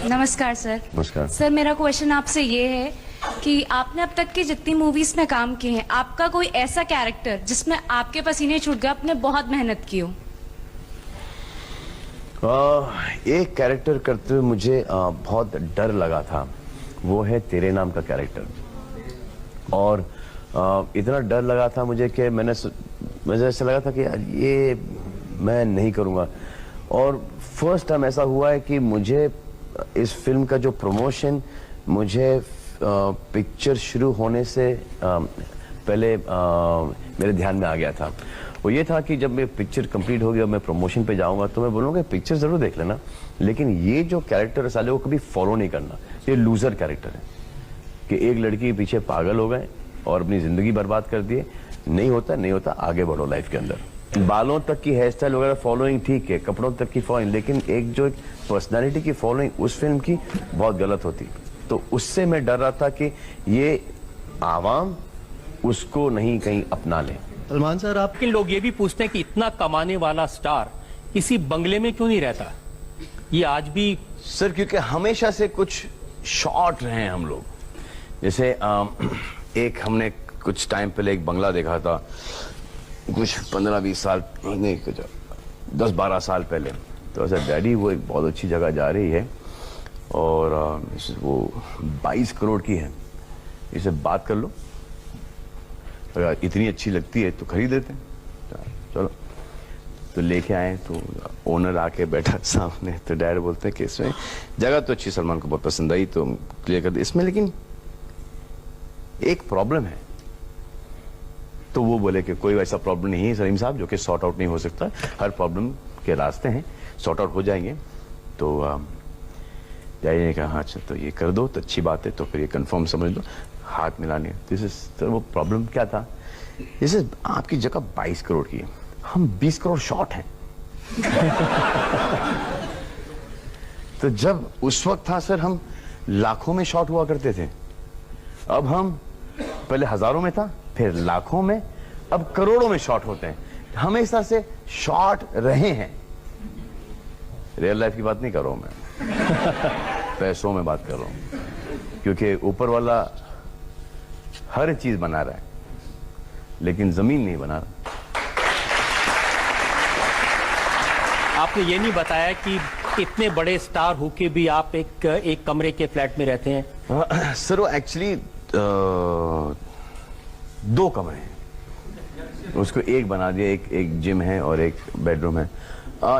नमस्कार सर। नमस्कार सर, मेरा क्वेश्चन आपसे ये है कि आपने अब तक की जितनी मूवीज में काम किए हैं, आपका कोई ऐसा कैरेक्टर जिसमें आपके पसीने छूट गए, आपने बहुत मेहनत की हो? एक कैरेक्टर करते हुए मुझे बहुत डर लगा था, वो है तेरे नाम का कैरेक्टर। और इतना डर लगा था मुझे कि मुझे ऐसा लगा था कि यार ये मैं नहीं करूँगा। और फर्स्ट टाइम ऐसा हुआ है कि मुझे इस फिल्म का जो प्रमोशन मुझे पिक्चर शुरू होने से पहले मेरे ध्यान में आ गया था। वो ये था कि जब मैं पिक्चर कंप्लीट हो गया, मैं प्रमोशन पे जाऊंगा तो मैं बोलूँगा पिक्चर जरूर देख लेना, लेकिन ये जो कैरेक्टर साले को कभी फॉलो नहीं करना। ये लूजर कैरेक्टर है कि एक लड़की के पीछे पागल हो गए और अपनी जिंदगी बर्बाद कर दिए। नहीं होता, आगे बढ़ो लाइफ के अंदर। बालों तक की हेयर स्टाइल वगैरह फॉलोइंग ठीक है, कपड़ों तक की फॉलोइंग, लेकिन एक जो पर्सनालिटी की फॉलोइंग उस फिल्म की बहुत गलत होती। तो उससे मैं डर रहा था कि ये आवाम उसको नहीं कहीं अपना ले। सलमान सर, आप लेकिन लोग ये भी पूछते हैं कि इतना कमाने वाला स्टार किसी बंगले में क्यों नहीं रहता? ये आज भी सर क्योंकि हमेशा से कुछ शॉर्ट रहे हैं हम लोग। जैसे एक हमने कुछ टाइम पहले एक बंगला देखा था, कुछ 15-20 साल नहीं, 10-12 साल पहले। तो ऐसा डैडी वो एक बहुत अच्छी जगह जा रही है और वो 22 करोड़ की है, इसे बात कर लो, अगर इतनी अच्छी लगती है तो खरीद लेते हैं। चलो तो लेके आए, तो ओनर आके बैठा सामने, तो डैड बोलते हैं कि इसमें जगह तो अच्छी, सलमान को बहुत पसंद आई तो क्लियर कर दे इसमें, लेकिन एक प्रॉब्लम है। तो वो बोले कि कोई वैसा प्रॉब्लम नहीं है सलीम साहब जो कि सॉर्ट आउट नहीं हो सकता, हर प्रॉब्लम के रास्ते हैं, सॉर्ट आउट हो जाएंगे। तो डैडी ने कहा हाँ अच्छा तो ये कर दो तो अच्छी बात है, तो फिर ये कंफर्म समझ लो, हाथ मिलाने। सर वो प्रॉब्लम क्या था, जैसे आपकी जगह 22 करोड़ की है, हम 20 करोड़ शॉर्ट हैं। तो जब उस वक्त था सर हम लाखों में शॉर्ट हुआ करते थे, अब हम पहले हजारों में था, फिर लाखों में, अब करोड़ों में शॉर्ट होते हैं। हमेशा से शॉर्ट रहे हैं। रियल लाइफ की बात नहीं कर रहा हूं मैं, पैसों में बात कर रहा हूं, क्योंकि ऊपर वाला हर चीज बना रहा है लेकिन जमीन नहीं बना रहा। आपने ये नहीं बताया कि इतने बड़े स्टार होके भी आप एक कमरे के फ्लैट में रहते हैं। सर वो एक्चुअली 2 कमरे हैं, उसको एक बना दिया, एक जिम है और एक बेडरूम है।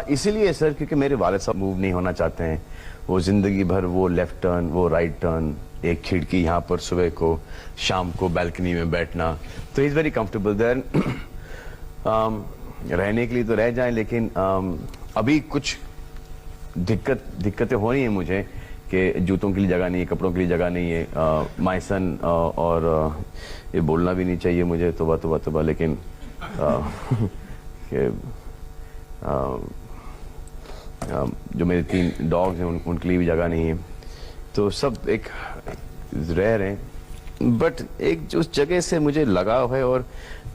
इसीलिए सर क्योंकि मेरे वालिद साहब मूव नहीं होना चाहते हैं, वो जिंदगी भर वो लेफ्ट टर्न, वो राइट टर्न, एक खिड़की यहाँ पर सुबह को, शाम को बैल्कनी में बैठना, तो इज वेरी कंफर्टेबल देयर। रहने के लिए तो रह जाएं, लेकिन अभी कुछ दिक्कतें हो रही हैं मुझे कि जूतों के लिए जगह नहीं है, कपड़ों के लिए जगह नहीं है। माय सन और ये बोलना भी नहीं चाहिए मुझे, तोबा, लेकिन जो मेरे 3 डॉग्स हैं उनके लिए भी जगह नहीं है। तो सब एक रह रहे हैं, बट एक जो जगह से मुझे लगाव है और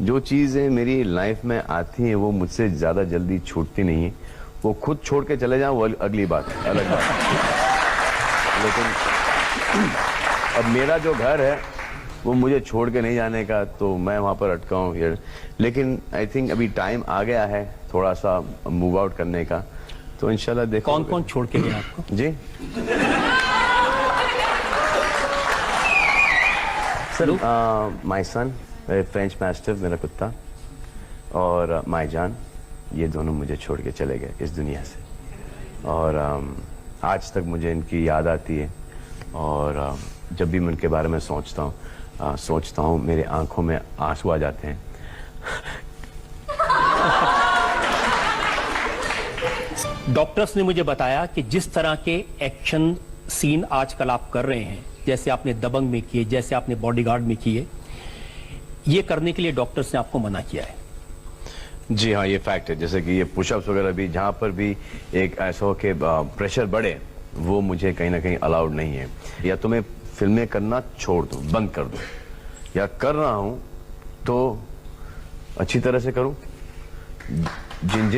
जो चीज़ें मेरी लाइफ में आती हैं वो मुझसे ज़्यादा जल्दी छूटती नहीं है। वो खुद छोड़ के चले जाऊँ वो अगली बात, अलग बात, लेकिन अब मेरा जो घर है वो मुझे छोड़ के नहीं जाने का, तो मैं वहाँ पर अटका हूँ यार। लेकिन आई थिंक अभी टाइम आ गया है थोड़ा सा मूव आउट करने का, तो इंशाल्लाह देखो। कौन कौन छोड़ के गया आपको? जी sir, my son, French mastiff मेरा कुत्ता, और माय जान, ये दोनों मुझे छोड़ के चले गए इस दुनिया से। और आज तक मुझे इनकी याद आती है, और जब भी मैं उनके बारे में सोचता हूँ मेरे आंखों में आंसू आ जाते हैं। डॉक्टर्स ने मुझे बताया कि जिस तरह के एक्शन सीन आजकल आप कर रहे हैं, जैसे आपने दबंग में किए, जैसे आपने बॉडीगार्ड में किए, ये करने के लिए डॉक्टर्स ने आपको मना किया है। जी हाँ, ये फैक्ट है। जैसे कि ये पुशअप्स वगैरह भी, जहाँ पर भी एक ऐसा हो कि प्रेशर बढ़े, वो मुझे कहीं ना कहीं अलाउड नहीं है। या तो मैं फिल्में करना छोड़ दूँ, बंद कर दूँ, या कर रहा हूँ तो अच्छी तरह से करूँ। जिन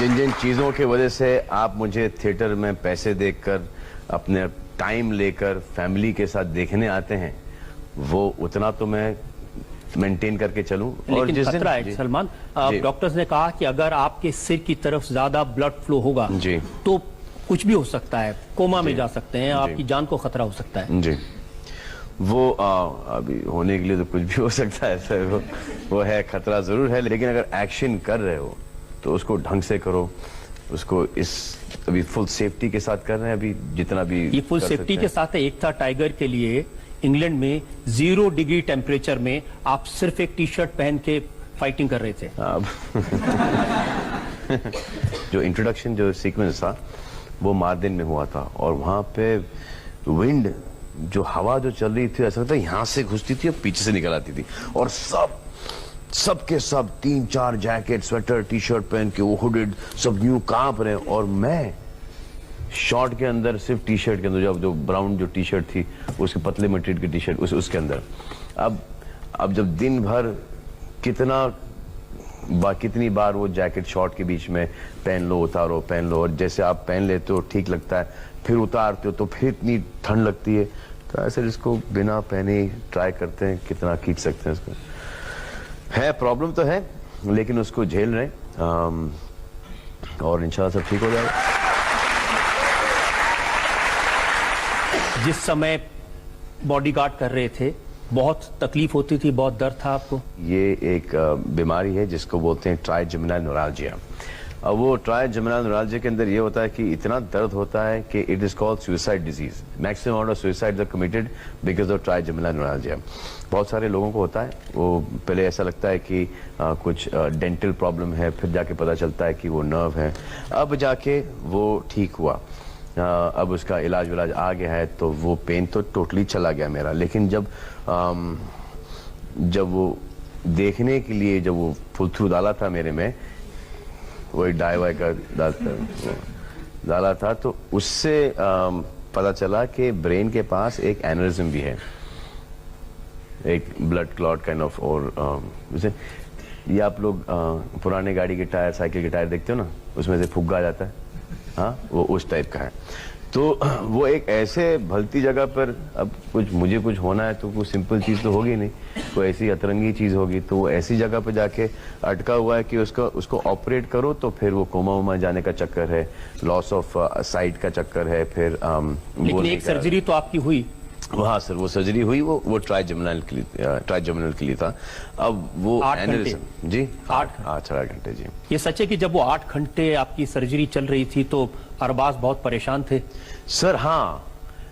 जिन जिन चीज़ों की वजह से आप मुझे थिएटर में पैसे देकर अपने टाइम लेकर फैमिली के साथ देखने आते हैं, वो उतना तो मैं मेंटेन करके चलूं। और लेकिन जिस खतरा है जी, सलमान, जी। डॉक्टर्स ने कहा कि अगर आपके सिर की तरफ ज्यादा ब्लड फ्लो होगा जी। तो कुछ भी हो सकता है, कोमा में जा सकते हैं, जी। आपकी जान को खतरा हो सकता है। जी, वो अभी होने के लिए तो कुछ भी हो सकता है सर, वो है, खतरा जरूर है, लेकिन अगर एक्शन कर रहे हो तो उसको ढंग से करो, उसको इस अभी फुल सेफ्टी के साथ कर रहे हैं, अभी जितना भी ये फुल कर सेफ्टी सकते के हैं। साथ है। एक था टाइगर के लिए इंग्लैंड में 0 डिग्री टेम्परेचर में आप सिर्फ एक टी शर्ट पहन के फाइटिंग कर रहे थे। अब जो इंट्रोडक्शन जो सीक्वेंस था वो मार्दिन में हुआ था, और वहां पे विंड जो हवा जो चल रही थी, ऐसा लगता है यहाँ से घुसती थी और पीछे से निकल आती थी, और सबके सब 3-4 जैकेट, स्वेटर, टी शर्ट पहन के, वो हुडेड, सब न्यू कांप रहे, और मैं शॉर्ट के अंदर, सिर्फ टी शर्ट के अंदर, जो ब्राउन जो टी शर्ट थी, उसके पतले मटेरियल की टी शर्ट, उसके अंदर। अब जब दिन भर कितनी बार वो जैकेट शॉर्ट के बीच में पहन लो, उतारो, पहन लो, और जैसे आप पहन लेते हो ठीक लगता है, फिर उतारते हो तो फिर इतनी ठंड लगती है, तो ऐसे इसको बिना पहने ही ट्राई करते हैं, कितना खींच सकते हैं इसको। है प्रॉब्लम तो है, लेकिन उसको झेल रहे हैं, और इंशाल्लाह सब ठीक हो जाएगा। जिस समय बॉडीगार्ड कर रहे थे, बहुत तकलीफ होती थी, बहुत दर्द था आपको? ये एक बीमारी है जिसको बोलते हैं ट्राइजेमिनल न्यूराल्जिया। अब वो ट्राइजेमिनल न्यूराल्जिया के अंदर ये होता है कि इतना दर्द होता है कि it is called suicide disease. Maximum amount of suicides are committed because of trigeminal neuralgia. बहुत सारे लोगों को होता है, वो पहले ऐसा लगता है कि कुछ डेंटल प्रॉब्लम है, फिर जाके पता चलता है कि वो नर्व है, अब जाके वो ठीक हुआ, अब उसका इलाज विलाज आ गया है, तो वो पेन तो टोटली चला गया मेरा। लेकिन जब वो देखने के लिए जब वो फुल थ्रू डाला था मेरे में, वो एक डाई का डाला था, तो उससे पता चला कि ब्रेन के पास एक एनेरिज्म भी है, एक ब्लड क्लॉट काइंड ऑफ। और जैसे ये आप लोग पुराने गाड़ी के टायर, साइकिल के टायर देखते हो ना, उसमें से फुग्गा आ जाता है, हाँ, वो उस टाइप का है। तो वो एक ऐसे भलती जगह पर, अब मुझे कुछ होना है तो कोई सिंपल चीज़ तो होगी नहीं, कोई ऐसी अतरंगी चीज़ होगी, तो वो ऐसी जगह पर जाके अटका हुआ है कि उसको ऑपरेट करो तो फिर वो कोमा वोमा जाने का चक्कर है, लॉस ऑफ साइट का चक्कर है, फिर लेकिन एक सर्जरी तो आपकी हुई? हाँ सर, वो सर्जरी हुई, वो ट्राइजेमिनल के लिए था। अब वो 8 घंटे जी, 8 घंटे जी। ये सच है कि जब वो 8 घंटे आपकी सर्जरी चल रही थी तो अरबाज बहुत परेशान थे? सर हाँ,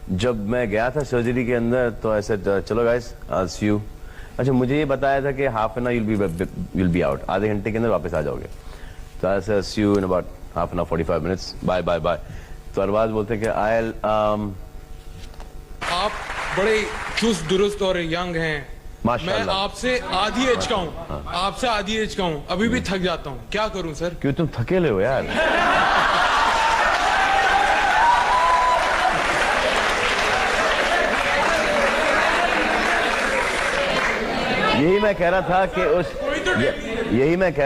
जब मैं गया था सर्जरी के अंदर तो ऐसे, चलो गाइस आई सी यू। अच्छा, मुझे ये बताया था कि half an our you'll be out, आधे घंटे के अंदर वापस आ जाओगे, तो ऐसे see you in about half an hour 45 minutes, bye bye bye. तो अरबाज बोलते कि आप बड़े चुस्त दुरुस्त और यंग हैं, मैं माशाल्लाह। आपसे आधी एज का हूँ, आपसे आधी एज का हूँ, अभी भी थक जाता हूँ, क्या करूँ सर? क्यों तुम थकेले हो यार? यही मैं कह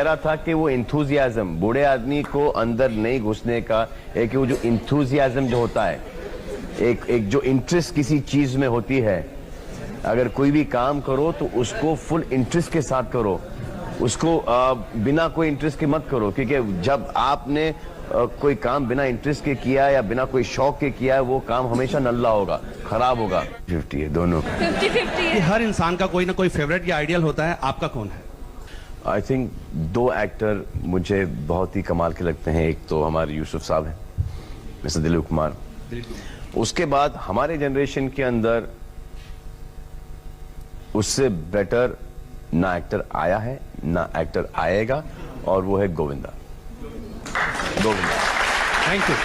रहा था कि वो इंथुजियाज्म बूढ़े आदमी को अंदर नहीं घुसने का, एक वो जो इंथुजियाज्म जो होता है, एक जो इंटरेस्ट किसी चीज में होती है, अगर कोई भी काम करो तो उसको फुल इंटरेस्ट के साथ करो, उसको बिना कोई इंटरेस्ट के मत करो, क्योंकि जब आपने कोई काम बिना इंटरेस्ट के किया या बिना कोई शौक के किया है, वो काम हमेशा नल्ला होगा, खराब होगा। 50 है दोनों का। 50-50 कि है। हर इंसान का कोई ना कोई फेवरेट या आइडियल होता है, आपका कौन है? आई थिंक 2 एक्टर मुझे बहुत ही कमाल के लगते हैं। एक तो हमारे यूसुफ साहब हैं, मिस्टर दिलीप कुमार। उसके बाद हमारे जनरेशन के अंदर उससे बेटर ना एक्टर आया है ना एक्टर आएगा, और वो है गोविंदा। Thank you.